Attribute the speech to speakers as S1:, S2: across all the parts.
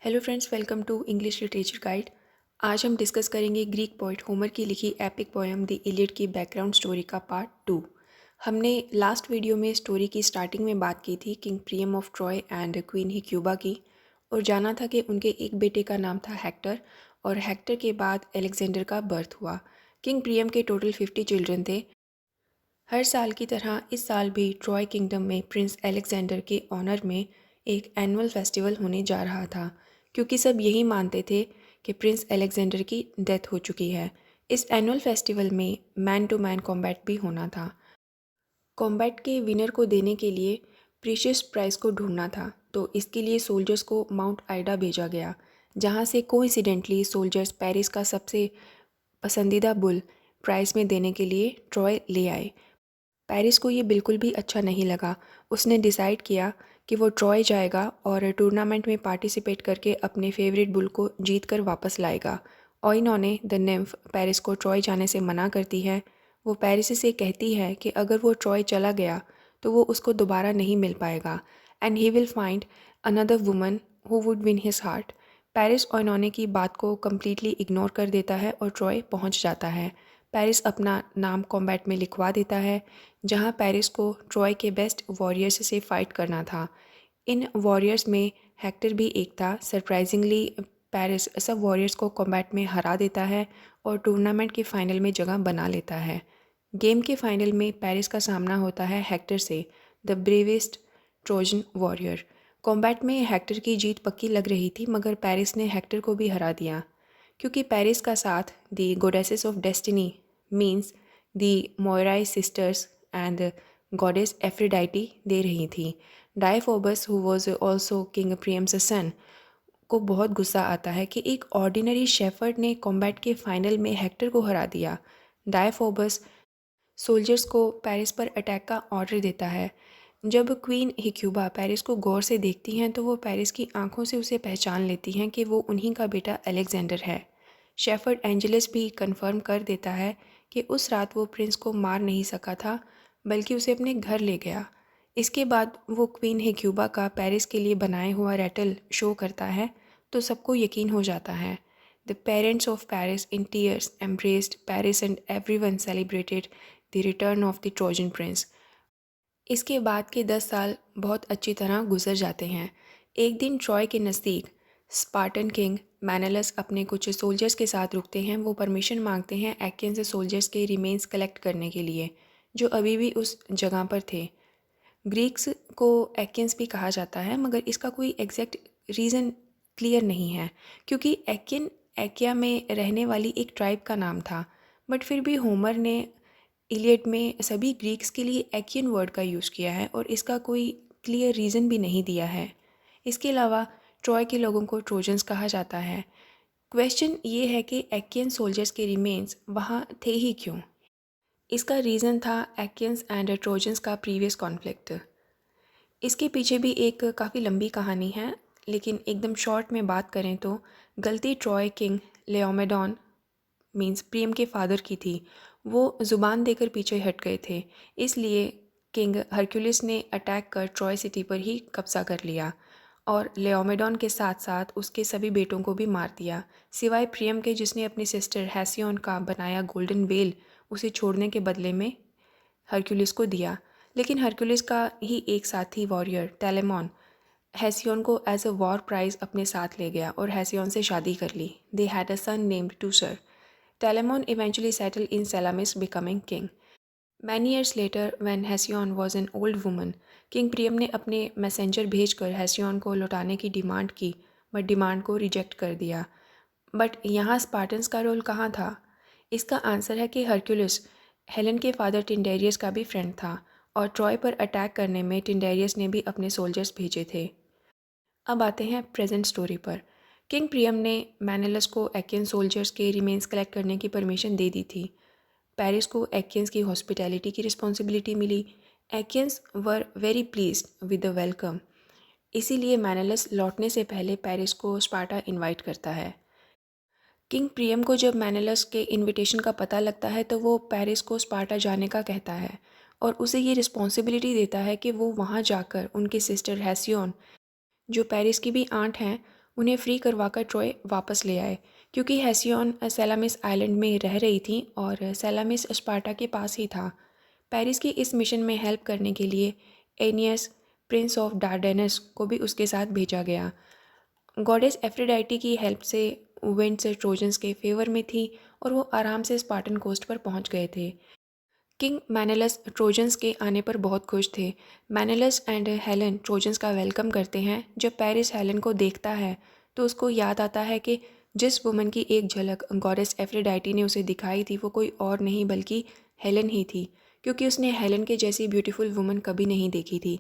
S1: Hello friends, welcome to English literature guide. आज हम discuss करेंगे ग्रीक पोइट होमर की लिखी एपिक पोएम द इलियड की बैकग्राउंड स्टोरी का पार्ट 2। हमने लास्ट वीडियो में स्टोरी की स्टार्टिंग में बात की थी king Priam of Troy and queen Hecuba की, और जाना था कि उनके एक बेटे का नाम था हेक्टर, और हेक्टर के बाद एलेक्जेंडर का बर्थ हुआ। किंग प्रियम के टोटल 50 चिल्ड्रन थे। हर साल की तरह इस साल भी ट्रॉय किंगडम में प्रिंस एलेक्जेंडर के ऑनर में एक एनुअल फेस्टिवल होने जा रहा था, क्योंकि सब यही मानते थे कि प्रिंस एलेक्जेंडर की डेथ हो चुकी है। इस एनुअल फेस्टिवल में मैन टू मैन कॉम्बैट भी होना था। कॉम्बैट के विनर को देने के लिए प्रीशियस प्राइज को ढूंढना था, तो इसके लिए सोल्जर्स को माउंट आइडा भेजा गया, जहाँ से कोइंसिडेंटली सोल्जर्स पेरिस का सबसे पसंदीदा बुल प्राइज में देने के लिए ट्रॉय ले आए। पेरिस को ये बिल्कुल भी अच्छा नहीं लगा। उसने डिसाइड किया कि वो ट्रॉय जाएगा और टूर्नामेंट में पार्टिसिपेट करके अपने फेवरेट बुल को जीत कर वापस लाएगा। ओइनोने द निम्फ पेरिस को ट्रॉय जाने से मना करती है। वो पेरिस से कहती है कि अगर वो ट्रॉय चला गया तो वो उसको दोबारा नहीं मिल पाएगा and he will find another woman who would win his heart. Paris Oenone की बात को कम्प्लीटली इग्नोर कर देता है और ट्रॉय पहुंच जाता है। पेरिस अपना नाम कॉम्बैट में लिखवा देता है, जहां पेरिस को ट्रॉय के बेस्ट वॉरियर्स से फाइट करना था। इन वॉरियर्स में हेक्टर भी एक था। सरप्राइजिंगली पेरिस सब वॉरियर्स को कॉम्बैट में हरा देता है और टूर्नामेंट के फाइनल में जगह बना लेता है। गेम के फाइनल में पेरिस का सामना होता है हेक्टर से, the bravest Trojan warrior. Combat में हेक्टर की जीत पक्की लग रही थी, मगर पेरिस ने हेक्टर को भी हरा दिया, क्योंकि पेरिस का साथ the goddesses of destiny means the Moirai sisters and goddess Aphrodite दे रही थी। Deiphobus who was also king Priam's son को बहुत गुस्सा आता है कि एक ऑर्डिनरी शेफर्ड ने कॉम्बैट के फाइनल में हेक्टर को हरा दिया। डायफोबस सोल्जर्स को पेरिस पर अटैक का ऑर्डर देता है। जब क्वीन हिक्यूबा पेरिस को गौर से देखती हैं तो वो पेरिस की आंखों से उसे पहचान लेती हैं कि वो उन्हीं का बेटा अलेक्जेंडर है। शेफर्ड एंजेलिस भी कंफर्म कर देता है कि उस रात वो प्रिंस को मार नहीं सका था, बल्कि उसे अपने घर ले गया। इसके बाद वो क्वीन हिक्यूबा का पेरिस के लिए बनाए हुआ रैटल शो करता है, तो सबको यकीन हो जाता है। The parents of Paris in tears embraced Paris and everyone celebrated the return of the Trojan Prince. इसके बाद के 10 साल बहुत अच्छी तरह गुजर जाते हैं। एक दिन ट्रॉय के नज़दीक स्पार्टन किंग मैनलस अपने कुछ सोल्जर्स के साथ रुकते हैं। वो परमिशन मांगते हैं एक्कियन से सोल्जर्स के रिमेन्स कलेक्ट करने के लिए, जो अभी भी उस जगह पर थे। ग्रीक्स को एक्कियंस भी कहा जाता है, मगर इसका कोई एग्जैक्ट रीज़न क्लियर नहीं है, क्योंकि एक्कियन एक्किया में रहने वाली एक ट्राइब का नाम था। बट फिर भी होमर ने इलियड में सभी ग्रीक्स के लिए एक्कियन वर्ड का यूज़ किया है और इसका कोई क्लियर रीज़न भी नहीं दिया है। इसके अलावा ट्रॉय के लोगों को ट्रोजन्स कहा जाता है। क्वेश्चन ये है कि एक्कियन सोल्जर्स के रिमेन्स वहाँ थे ही क्यों। इसका रीज़न था एक्कियंस एंड ट्रोजन्स का प्रीवियस कॉन्फ्लिक्ट। इसके पीछे भी एक काफ़ी लंबी कहानी है, लेकिन एकदम शॉर्ट में बात करें तो गलती ट्रॉय किंग लेओमेडॉन मीन्स प्रियम के फादर की थी। वो ज़ुबान देकर पीछे हट गए थे, इसलिए किंग हरक्यूलिस ने अटैक कर ट्रॉय सिटी पर ही कब्जा कर लिया और लेओमेडॉन के साथ साथ उसके सभी बेटों को भी मार दिया, सिवाय प्रियम के, जिसने अपनी सिस्टर हैसियोन का बनाया गोल्डन वेल उसे छोड़ने के बदले में हरक्यूलिस को दिया। लेकिन हरक्यूलिस का ही एक साथी वॉरियर टेलेमॉन हैसियोन को एज अ वॉर प्राइज अपने साथ ले गया और हैसियोन से शादी कर ली। They had a son named Teucer. Telamon eventually settle in Salamis, becoming king. Many years later when Hesione was an old woman, king Priam ने अपने मैसेंजर भेजकर हैसियोन को लौटाने की डिमांड की, बट डिमांड को रिजेक्ट कर दिया। बट यहाँ स्पार्टन्स का रोल कहाँ था? इसका आंसर है कि हरक्यूलिस हेलेन के फादर टिंडेरियस का भी फ्रेंड था, और ट्रॉय पर अटैक करने में टिंडेरियस ने भी अपने सोल्जर्स भेजे थे। अब आते हैं प्रेजेंट स्टोरी पर। किंग प्रियम ने मैनेलस को एक्कियन सोल्जर्स के रिमेन्स कलेक्ट करने की परमिशन दे दी थी। पेरिस को एक्कियंस की हॉस्पिटैलिटी की रिस्पॉन्सिबिलिटी मिली। Achaeans were very pleased with the welcome. इसीलिए मैनेलस लौटने से पहले पेरिस को स्पार्टा इनवाइट करता है। किंग प्रियम को जब मैनेलस के इनविटेशन का पता लगता है तो वो पेरिस को स्पार्टा जाने का कहता है और उसे ये रिस्पॉन्सिबिलिटी देता है कि वो वहाँ जाकर उनकी सिस्टर हैसियोन, जो पेरिस की भी आंट हैं, उन्हें फ्री करवाकर ट्रॉय वापस ले आए, क्योंकि हेसियोन सेलामिस आइलैंड में रह रही थी और सेलामिस स्पार्टा के पास ही था। पेरिस की इस मिशन में हेल्प करने के लिए एनियस प्रिंस ऑफ डार्डेनस को भी उसके साथ भेजा गया। गॉडेस एफ्रोडाइटी की हेल्प से विंड्स ट्रोजन्स के फेवर में थी और वो आराम से स्पार्टन कोस्ट पर पहुंच गए थे। किंग मैनेलस ट्रोजन्स के आने पर बहुत खुश थे। मैनेलस एंड हेलन ट्रोजन्स का वेलकम करते हैं। जब पेरिस हेलन को देखता है तो उसको याद आता है कि जिस वुमन की एक झलक गॉडेस एफ्रोडाइटी ने उसे दिखाई थी वो कोई और नहीं बल्कि हेलन ही थी, क्योंकि उसने हेलन के जैसी ब्यूटीफुल वुमन कभी नहीं देखी थी।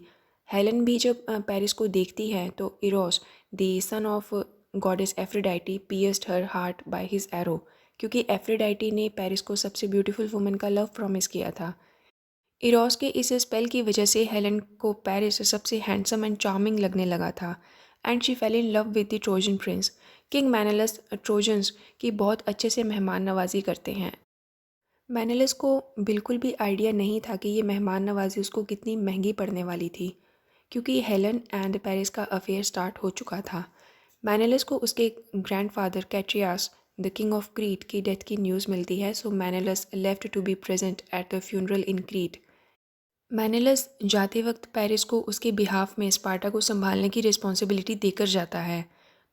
S1: हेलन भी जब पेरिस को देखती है तो Eros the son of goddess Aphrodite pierced her heart by his arrow, क्योंकि एफ्रोडाइटी ने पेरिस को सबसे ब्यूटीफुल वुमन का लव प्रॉमिस किया था। इरोस के इस स्पेल की वजह से हेलन को पेरिस सबसे हैंडसम एंड चार्मिंग लगने लगा था and she fell in love with the Trojan prince. King Menelaus Trojans की बहुत अच्छे से मेहमान नवाजी करते हैं। मैनेलस को बिल्कुल भी आइडिया नहीं था कि ये मेहमान नवाजी उसको कितनी महंगी पड़ने वाली थी, क्योंकि हेलन एंड पेरिस का अफेयर स्टार्ट हो चुका था। मैनेलस को उसके grandfather Catreus the king of Crete की डेथ की न्यूज़ मिलती है, so Menelaus left to be present at the funeral in Crete. Menelaus जाते वक्त पेरिस को उसके बिहाफ में स्पार्टा को संभालने की रिस्पॉन्सिबिलिटी देकर जाता है।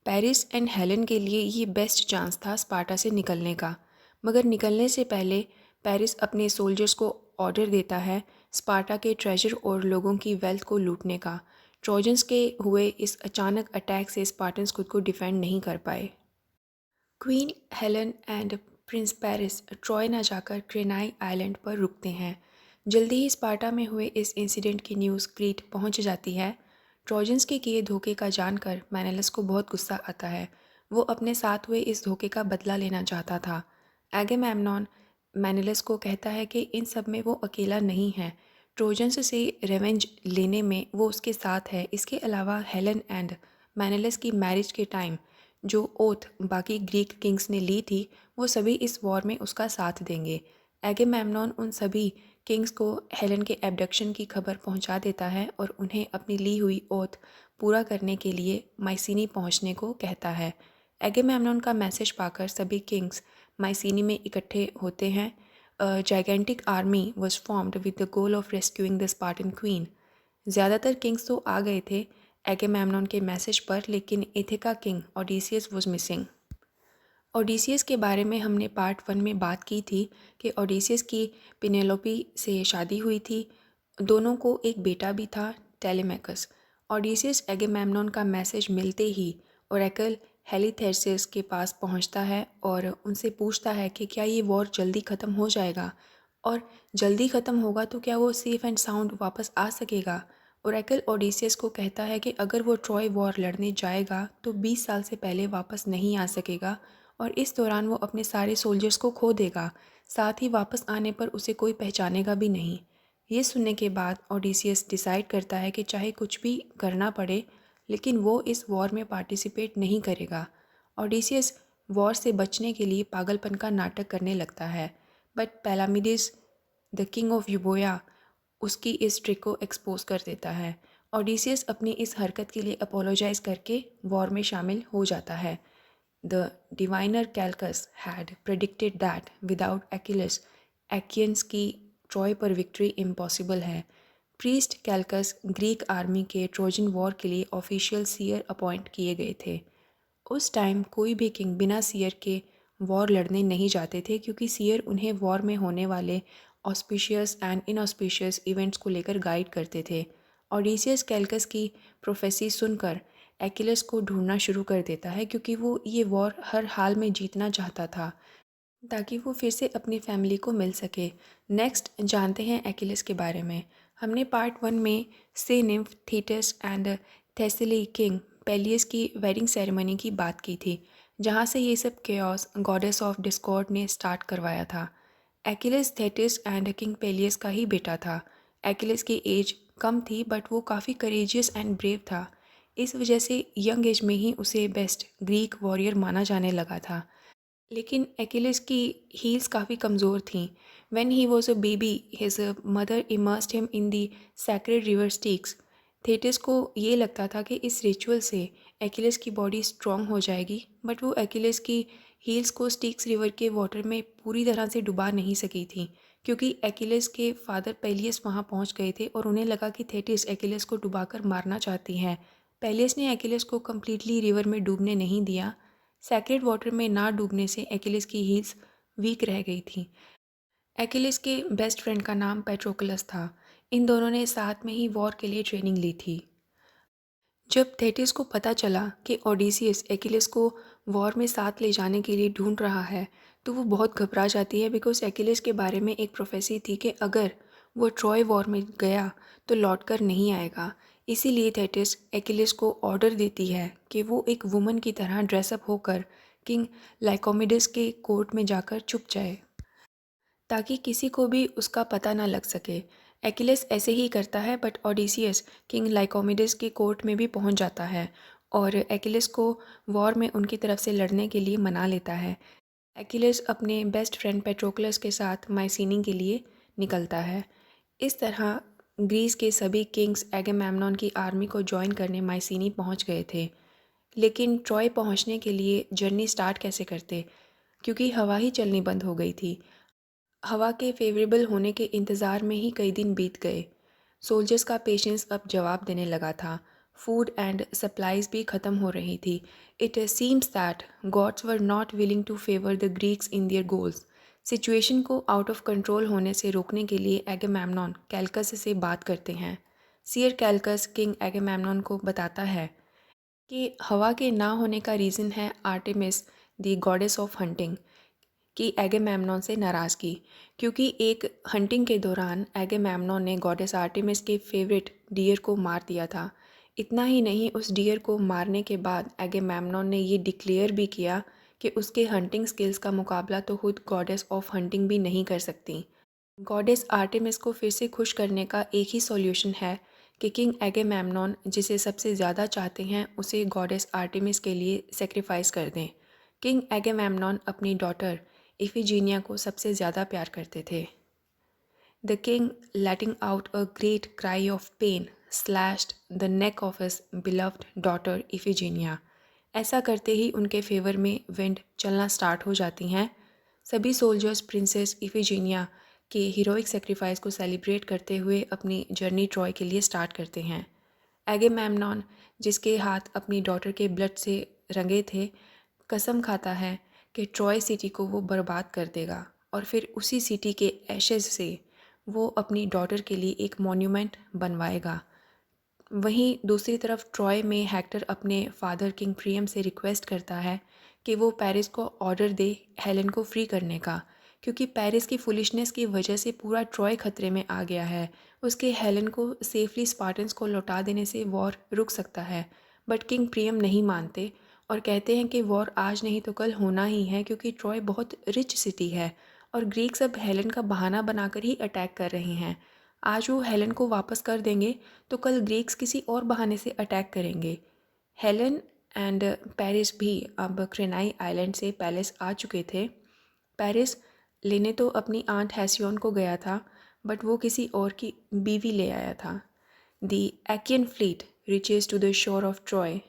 S1: पेरिस एंड हेलन के लिए ये बेस्ट चांस था स्पार्टा से निकलने का, मगर निकलने से पहले पेरिस अपने सोल्जर्स को ऑर्डर देता है स्पार्टा के ट्रेजर और लोगों की वेल्थ को लूटने का। ट्रोजन्स के हुए इस अचानक अटैक से स्पार्टन्स खुद को डिफेंड नहीं कर पाए। Queen Helen and Prince Paris Troy न जाकर क्रेनाई आइलैंड पर रुकते हैं। जल्दी ही स्पार्टा में हुए इस इंसिडेंट की न्यूज़ क्रीट पहुंच जाती है। ट्रोजन्स के किए धोखे का जानकर मैनेलस को बहुत गुस्सा आता है। वो अपने साथ हुए इस धोखे का बदला लेना चाहता था। एगेमेम्नॉन मैनेलस को कहता है कि इन सब में वो अकेला नहीं है, ट्रोजन्स से रिवेंज लेने में वो उसके साथ है। इसके अलावा हेलन एंड मैनेलस की मैरिज के टाइम जो ओथ बाकी ग्रीक किंग्स ने ली थी वो सभी इस वॉर में उसका साथ देंगे। एगेमेम्नॉन उन सभी किंग्स को हेलन के एब्डक्शन की खबर पहुंचा देता है और उन्हें अपनी ली हुई ओथ पूरा करने के लिए माइसिनी पहुंचने को कहता है। एगेमेम्नॉन का मैसेज पाकर सभी किंग्स माइसिनी में इकट्ठे होते हैं। Gigantic army was formed with the goal of rescuing the Spartan queen. ज़्यादातर किंग्स तो आ गए थे एगेमेम्नॉन के मैसेज पर, लेकिन Ithaca king Odysseus was missing. Odysseus के बारे में हमने पार्ट 1 में बात की थी कि ओडिसियस की पिनेलोपी से शादी हुई थी। दोनों को एक बेटा भी था, टेलेमेकस। ओडिसियस एगेमेम्नॉन का मैसेज मिलते ही ओरेकल हेलिथेरसिस के पास पहुंचता है और उनसे पूछता है कि क्या ये वॉर जल्दी ख़त्म हो जाएगा, और जल्दी ख़त्म होगा तो क्या वो सेफ़ एंड साउंड वापस आ सकेगा। ओरेकल ओडिसियस को कहता है कि अगर वो ट्रॉय वॉर लड़ने जाएगा तो 20 साल से पहले वापस नहीं आ सकेगा और इस दौरान वो अपने सारे सोल्जर्स को खो देगा। साथ ही वापस आने पर उसे कोई पहचानेगा भी नहीं। ये सुनने के बाद ओडिसियस डिसाइड करता है कि चाहे कुछ भी करना पड़े लेकिन वो इस वॉर में पार्टिसिपेट नहीं करेगा। ओडिसियस वॉर से बचने के लिए पागलपन का नाटक करने लगता है, बट पैलामिडिस द किंग ऑफ यूबोया उसकी इस ट्रिक को एक्सपोज कर देता है। ओडिसियस अपनी इस हरकत के लिए अपोलोजाइज करके वॉर में शामिल हो जाता है। The diviner Calchas had predicted that without Achilles, Achaeans की ट्रॉय पर विक्ट्री इम्पॉसिबल है। प्रीस्ट कैल्कस ग्रीक आर्मी के ट्रोजन वॉर के लिए ऑफिशियल सीयर अपॉइंट किए गए थे। उस टाइम कोई भी किंग बिना सीयर के वॉर लड़ने नहीं जाते थे, क्योंकि सीयर उन्हें वॉर में होने वाले ऑस्पिशियस एंड इनऑस्पिशियस इवेंट्स को लेकर गाइड करते थे। ओडिसियस कैल्कस की प्रोफेसी सुनकर एक्िलस को ढूंढना शुरू कर देता है, क्योंकि वो ये वॉर हर हाल में जीतना चाहता था ताकि वो फिर से अपनी फैमिली को मिल सके। नेक्स्ट जानते हैं एक्िलस के बारे में। हमने पार्ट 1 में से निम्फ थीटस एंड थेसिली किंग पेलियस की वेडिंग सेरेमनी की बात की थी, जहाँ से ये सब केओस गॉडेस ऑफ डिस्कॉर्ड ने स्टार्ट करवाया था। एक्िलस थेटिस एंड किंग पेलियस का ही बेटा था। एक्िलस की एज कम थी बट वो काफ़ी करेजियस एंड ब्रेव था। इस वजह से यंग एज में ही उसे बेस्ट ग्रीक वॉरियर माना जाने लगा था। लेकिन एक्िलस की हील्स काफ़ी कमज़ोर थीं। When he was a baby his mother immersed him in the sacred river sticks. Thetis को ये लगता था कि इस रिचुअल से एक्विलिस की बॉडी स्ट्रॉन्ग हो जाएगी, बट वो एक्विलिस की हील्स को स्टिक्स रिवर के वाटर में पूरी तरह से डुबा नहीं सकी थी, क्योंकि एक्विलिस के फादर पेलियस वहाँ पहुँच गए थे और उन्हें लगा कि थेटिस एक्विलिस को डुबाकर मारना चाहती हैं। पेलियस ने एक्विलिस को कम्प्लीटली रिवर में डूबने नहीं दिया। सैक्रेड वाटर में ना डूबने से एक्विलिस की हील्स वीक रह गई थी। एक्विलिस के बेस्ट फ्रेंड का नाम पेट्रोक्लस था। इन दोनों ने साथ में ही वॉर के लिए ट्रेनिंग ली थी। जब थेटिस को पता चला कि ओडिसियस एक्विलिस को वॉर में साथ ले जाने के लिए ढूंढ रहा है, तो वो बहुत घबरा जाती है, बिकॉज एक्विलिस के बारे में एक प्रोफेसी थी कि अगर वो ट्रॉय वॉर में गया तो लौट कर नहीं आएगा। इसीलिए थेटिस एक्विलिस को ऑर्डर देती है कि वो एक वुमन की तरह ड्रेसअप होकर किंग लाइकोमिडस के कोर्ट में जाकर छुप जाए, ताकि किसी को भी उसका पता ना लग सके। एक्विलिस ऐसे ही करता है, बट ओडिसियस किंग लाइकोमिडस के कोर्ट में भी पहुंच जाता है और एक्विलिस को वॉर में उनकी तरफ से लड़ने के लिए मना लेता है। एक्विलिस अपने बेस्ट फ्रेंड पेट्रोक्लस के साथ माइसिनी के लिए निकलता है। इस तरह ग्रीस के सभी किंग्स एगेमेम्नॉन की आर्मी को ज्वाइन करने माइसिनी पहुंच गए थे। लेकिन ट्रॉय पहुंचने के लिए जर्नी स्टार्ट कैसे करते, क्योंकि हवा ही चलनी बंद हो गई थी। हवा के फेवरेबल होने के इंतज़ार में ही कई दिन बीत गए। सोल्जर्स का पेशेंस अब जवाब देने लगा था। फूड एंड सप्लाइज भी ख़त्म हो रही थी। It seems that gods were not willing to favour the Greeks in their goals. Situation को आउट ऑफ कंट्रोल होने से रोकने के लिए एगेमेम्नॉन कैल्कस से बात करते हैं। सियर कैल्कस किंग एगेमेम्नॉन को बताता है कि हवा के ना होने का रीज़न है Artemis the goddess of hunting की एगेमेम्नॉन से नाराज़गी, क्योंकि एक हंटिंग के दौरान एगेमेम्नॉन ने गॉडेस आर्टेमिस के फेवरेट डियर को मार दिया था। इतना ही नहीं, उस डियर को मारने के बाद एगेमेम्नॉन ने ये डिक्लेयर भी किया कि उसके हंटिंग स्किल्स का मुकाबला तो खुद गॉडेस ऑफ हंटिंग भी नहीं कर सकती। गॉडेस आर्टेमिस को फिर से खुश करने का एक ही सॉल्यूशन है कि किंग एगेमेम्नॉन जिसे सबसे ज़्यादा चाहते हैं उसे गॉडेस आर्टेमिस के लिए सेक्रीफाइस कर दें। किंग एगेमेम्नॉन अपनी डॉटर इफिजीनिया को सबसे ज़्यादा प्यार करते थे। The king, letting out a great cry of pain, slashed the neck of his beloved daughter Iphigenia. ऐसा करते ही उनके फेवर में विंड चलना स्टार्ट हो जाती हैं। सभी सोल्जर्स प्रिंसेस इफिजीनिया के हीरोइक सेक्रीफाइस को सेलिब्रेट करते हुए अपनी जर्नी ट्रॉय के लिए स्टार्ट करते हैं। एगेमेम्नॉन, जिसके हाथ अपनी डॉटर के ब्लड से रंगे थे, कसम खाता है कि ट्रॉय सिटी को वो बर्बाद कर देगा और फिर उसी सिटी के एशेज से वो अपनी डॉटर के लिए एक मॉन्यूमेंट बनवाएगा। वहीं दूसरी तरफ ट्रॉय में हेक्टर अपने फादर किंग प्रियम से रिक्वेस्ट करता है कि वो पेरिस को ऑर्डर दे हेलेन को फ्री करने का, क्योंकि पेरिस की फुलिशनेस की वजह से पूरा ट्रॉय खतरे में आ गया है। उसके हेलेन को सेफली स्पार्टन्स को लौटा देने से वॉर रुक सकता है, बट किंग प्रियम नहीं मानते और कहते हैं कि वॉर आज नहीं तो कल होना ही है, क्योंकि ट्रॉय बहुत रिच सिटी है और ग्रीक्स अब हेलेन का बहाना बनाकर ही अटैक कर रहे हैं। आज वो हेलेन को वापस कर देंगे तो कल ग्रीक्स किसी और बहाने से अटैक करेंगे। हेलेन एंड पेरिस भी अब क्रेनाई आइलैंड से पैलेस आ चुके थे। पेरिस लेने तो अपनी आंट हेसियोन को गया था, बट वो किसी और की बीवी ले आया था। The Achaean fleet reaches to the shore of Troy.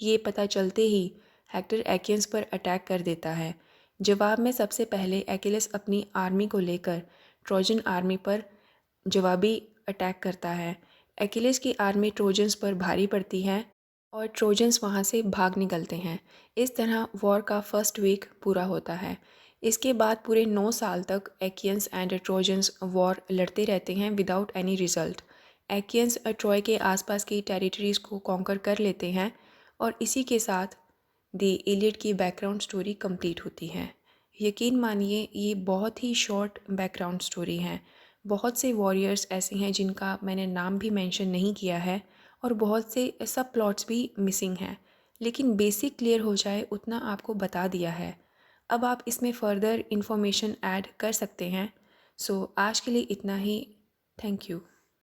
S1: ये पता चलते ही हेक्टर एक्यंस पर अटैक कर देता है। जवाब में सबसे पहले एक्विलिस अपनी आर्मी को लेकर ट्रोजन आर्मी पर जवाबी अटैक करता है। एक्विलिस की आर्मी ट्रोजन्स पर भारी पड़ती है और ट्रोजन्स वहाँ से भाग निकलते हैं। इस तरह वॉर का फर्स्ट वीक पूरा होता है। इसके बाद पूरे 9 साल तक एक्यंस एंड ट्रोजन्स वॉर लड़ते रहते हैं विदाउट एनी रिजल्ट। एक्यंस ट्रॉय के आसपास की टेरिटरीज़ को कॉन्कर कर लेते हैं और इसी के साथ द इलियड की बैकग्राउंड स्टोरी कंप्लीट होती है। यकीन मानिए ये बहुत ही शॉर्ट बैकग्राउंड स्टोरी है। बहुत से वॉरियर्स ऐसे हैं जिनका मैंने नाम भी मेंशन नहीं किया है और बहुत से सब प्लॉट्स भी मिसिंग हैं, लेकिन बेसिक क्लियर हो जाए उतना आपको बता दिया है। अब आप इसमें फ़र्दर इंफॉर्मेशन ऐड कर सकते हैं। सो आज के लिए इतना ही। Thank you.